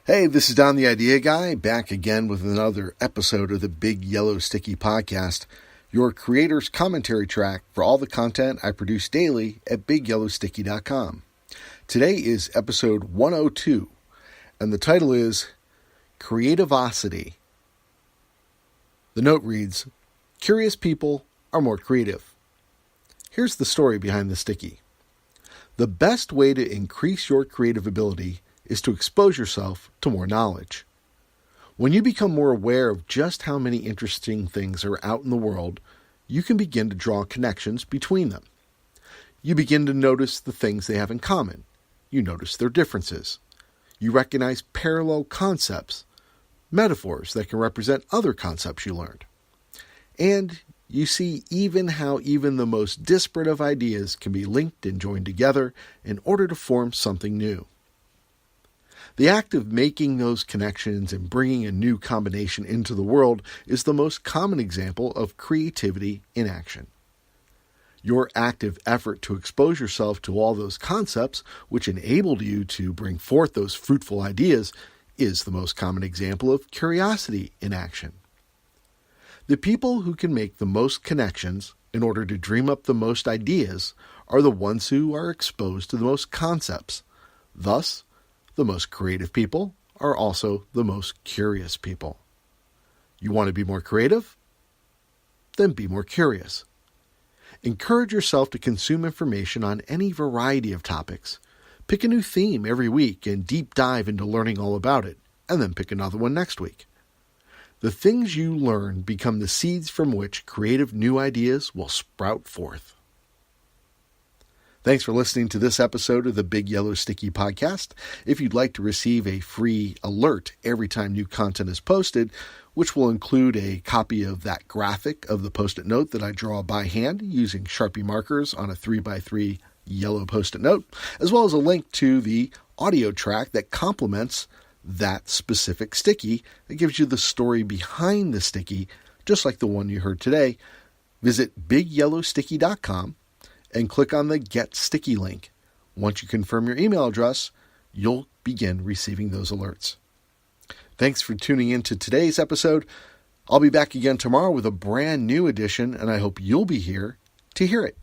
Hey, this is Don the Idea Guy, back again with another episode of the Big Yellow Sticky Podcast, your creator's commentary track for all the content I produce daily at BigYellowSticky.com. Today is episode 102, and the title is Creativosity. The note reads, "Curious people are more creative." Here's the story behind the sticky. The best way to increase your creative ability is to expose yourself to more knowledge. When you become more aware of just how many interesting things are out in the world, you can begin to draw connections between them. You begin to notice the things they have in common. You notice their differences. You recognize parallel concepts, metaphors that can represent other concepts you learned. And you see how even the most disparate of ideas can be linked and joined together in order to form something new. The act of making those connections and bringing a new combination into the world is the most common example of creativity in action. Your active effort to expose yourself to all those concepts, which enabled you to bring forth those fruitful ideas, is the most common example of curiosity in action. The people who can make the most connections in order to dream up the most ideas are the ones who are exposed to the most concepts. Thus, the most creative people are also the most curious people. You want to be more creative? Then be more curious. Encourage yourself to consume information on any variety of topics. Pick a new theme every week and deep dive into learning all about it, and then pick another one next week. The things you learn become the seeds from which creative new ideas will sprout forth. Thanks for listening to this episode of the Big Yellow Sticky Podcast. If you'd like to receive a free alert every time new content is posted, which will include a copy of that graphic of the Post-it note that I draw by hand using Sharpie markers on a 3x3 yellow Post-it note, as well as a link to the audio track that complements that specific sticky that gives you the story behind the sticky, just like the one you heard today, visit BigYellowSticky.com and click on the Get Sticky link. Once you confirm your email address, you'll begin receiving those alerts. Thanks for tuning in to today's episode. I'll be back again tomorrow with a brand new edition, and I hope you'll be here to hear it.